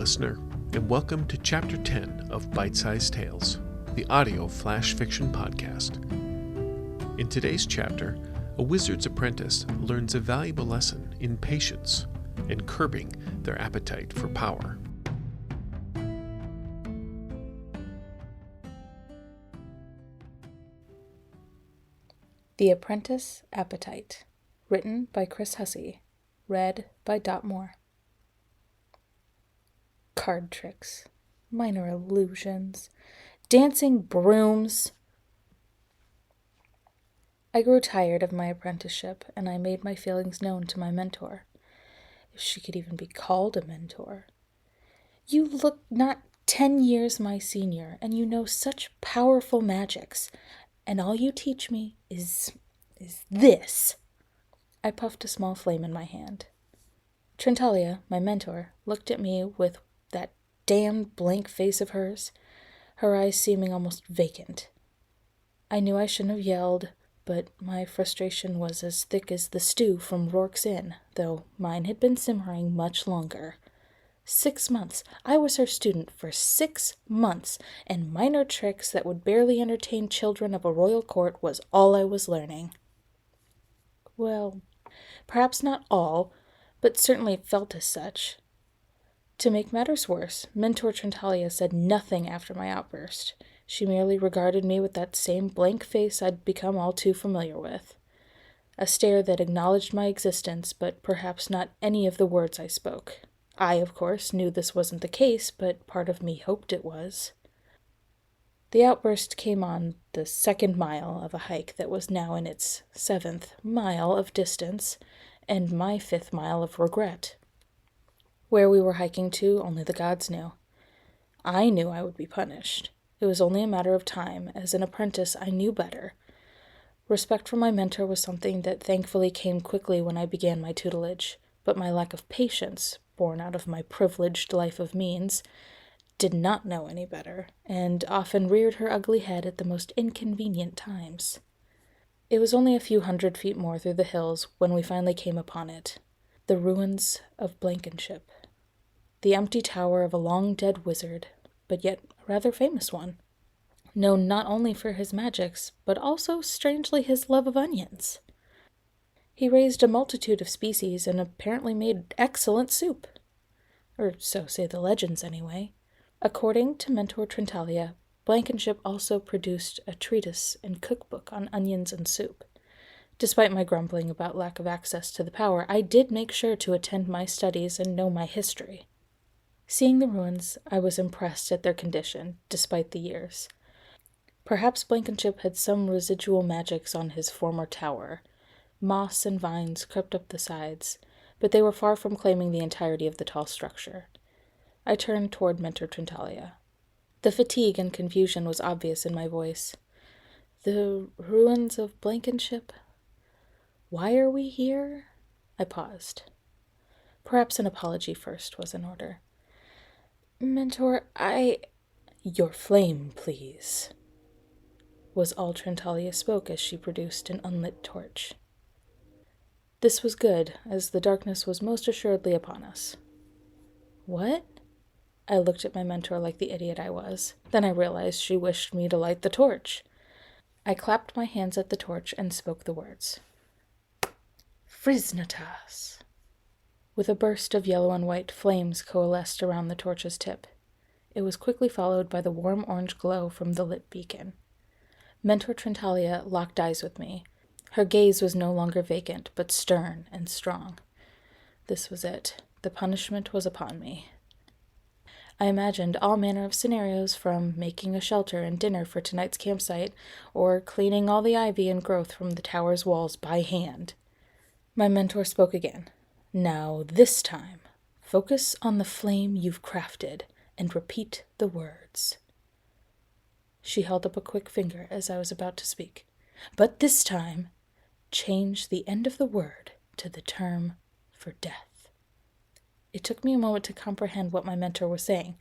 listener, and welcome to Chapter 10 of Bite-Sized Tales, the audio flash fiction podcast. In today's chapter, a wizard's apprentice learns a valuable lesson in patience and curbing their appetite for power. The Apprentice Appetite, written by Chris Hussey, read by Dot Moore. Card tricks, minor illusions, dancing brooms. I grew tired of my apprenticeship, and I made my feelings known to my mentor, if she could even be called a mentor. You look not 10 years my senior, and you know such powerful magics, and all you teach me is this. I puffed a small flame in my hand. Trentalia, my mentor, looked at me with that damned blank face of hers, her eyes seeming almost vacant. I knew I shouldn't have yelled, but my frustration was as thick as the stew from Rourke's Inn, though mine had been simmering much longer. 6 months. I was her student for 6 months, and minor tricks that would barely entertain children of a royal court was all I was learning. Well, perhaps not all, but certainly it felt as such. To make matters worse, Mentor Trentalia said nothing after my outburst. She merely regarded me with that same blank face I'd become all too familiar with. A stare that acknowledged my existence, but perhaps not any of the words I spoke. I, of course, knew this wasn't the case, but part of me hoped it was. The outburst came on the 2nd mile of a hike that was now in its 7th mile of distance, and my 5th mile of regret. Where we were hiking to, only the gods knew. I knew I would be punished. It was only a matter of time. As an apprentice, I knew better. Respect for my mentor was something that thankfully came quickly when I began my tutelage, but my lack of patience, born out of my privileged life of means, did not know any better, and often reared her ugly head at the most inconvenient times. It was only a few 100 feet more through the hills when we finally came upon it. The ruins of Blankenship. The empty tower of a long-dead wizard, but yet a rather famous one, known not only for his magics, but also, strangely, his love of onions. He raised a multitude of species and apparently made excellent soup. Or so say the legends, anyway. According to Mentor Trentalia, Blankenship also produced a treatise and cookbook on onions and soup. Despite my grumbling about lack of access to the power, I did make sure to attend my studies and know my history. Seeing the ruins, I was impressed at their condition, despite the years. Perhaps Blankenship had some residual magics on his former tower. Moss and vines crept up the sides, but they were far from claiming the entirety of the tall structure. I turned toward Mentor Trentalia. The fatigue and confusion was obvious in my voice. The ruins of Blankenship? Why are we here? I paused. Perhaps an apology first was in order. Mentor, Your flame, please, was all Trentalia spoke as she produced an unlit torch. This was good, as the darkness was most assuredly upon us. What? I looked at my mentor like the idiot I was. Then I realized she wished me to light the torch. I clapped my hands at the torch and spoke the words. Frisnatas. With a burst of yellow and white, flames coalesced around the torch's tip. It was quickly followed by the warm orange glow from the lit beacon. Mentor Trentalia locked eyes with me. Her gaze was no longer vacant, but stern and strong. This was it. The punishment was upon me. I imagined all manner of scenarios, from making a shelter and dinner for tonight's campsite, or cleaning all the ivy and growth from the tower's walls by hand. My mentor spoke again. Now, this time, focus on the flame you've crafted and repeat the words. She held up a quick finger as I was about to speak. But this time, change the end of the word to the term for death. It took me a moment to comprehend what my mentor was saying,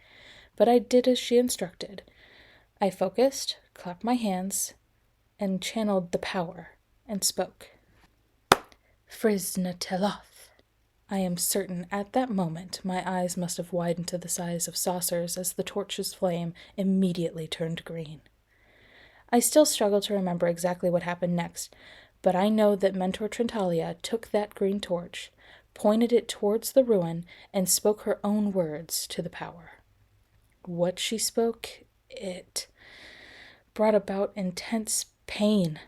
but I did as she instructed. I focused, clapped my hands, and channeled the power, and spoke. Frisnateloth. I am certain at that moment my eyes must have widened to the size of saucers as the torch's flame immediately turned green. I still struggle to remember exactly what happened next, but I know that Mentor Trentalia took that green torch, pointed it towards the ruin, and spoke her own words to the power. What she spoke, it brought about intense pain,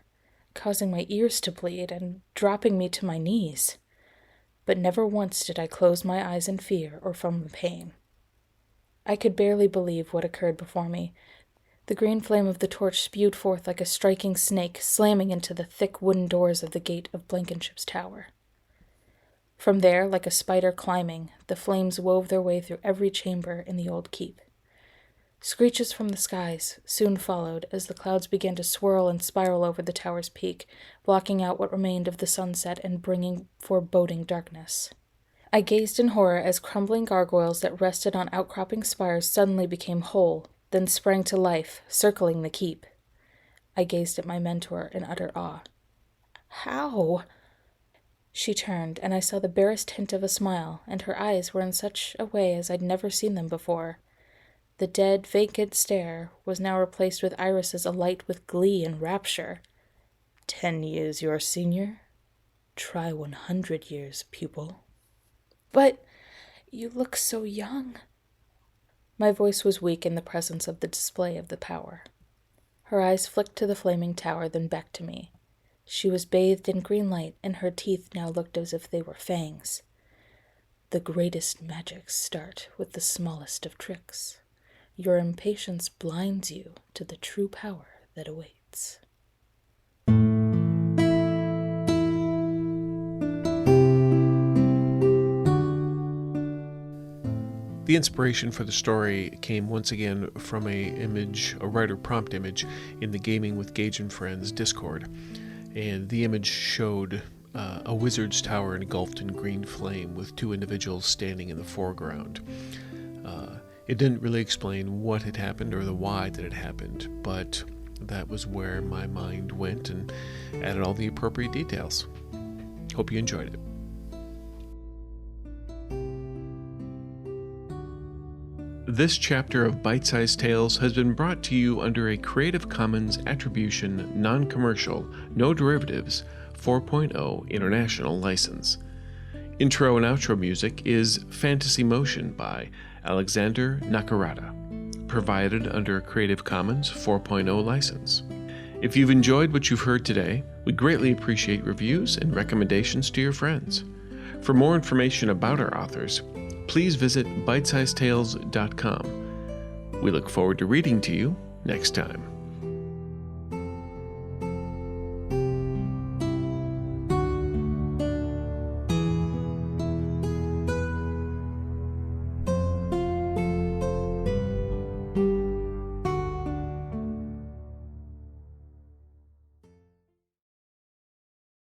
causing my ears to bleed and dropping me to my knees. But never once did I close my eyes in fear or from the pain. I could barely believe what occurred before me. The green flame of the torch spewed forth like a striking snake, slamming into the thick wooden doors of the gate of Blankenship's tower. From there, like a spider climbing, the flames wove their way through every chamber in the old keep. Screeches from the skies soon followed as the clouds began to swirl and spiral over the tower's peak, blocking out what remained of the sunset and bringing foreboding darkness. I gazed in horror as crumbling gargoyles that rested on outcropping spires suddenly became whole, then sprang to life, circling the keep. I gazed at my mentor in utter awe. How? She turned, and I saw the barest hint of a smile, and her eyes were in such a way as I'd never seen them before. The dead, vacant stare was now replaced with irises alight with glee and rapture. 10 years your senior? Try 100 years, pupil. But you look so young. My voice was weak in the presence of the display of the power. Her eyes flicked to the flaming tower, then back to me. She was bathed in green light, and her teeth now looked as if they were fangs. The greatest magics start with the smallest of tricks. Your impatience blinds you to the true power that awaits. The inspiration for the story came once again from a writer prompt image in the Gaming with Gage and Friends Discord. And the image showed a wizard's tower engulfed in green flame with 2 individuals standing in the foreground. It didn't really explain what had happened or the why that it happened, but that was where my mind went and added all the appropriate details. Hope you enjoyed it. This chapter of Bite-Sized Tales has been brought to you under a Creative Commons Attribution, Non-Commercial, No Derivatives 4.0 International License. Intro and outro music is Fantasy Motion by Alexander Nakarada, provided under a Creative Commons 4.0 license. If you've enjoyed what you've heard today, we greatly appreciate reviews and recommendations to your friends. For more information about our authors, please visit bitesizedtales.com. We look forward to reading to you next time.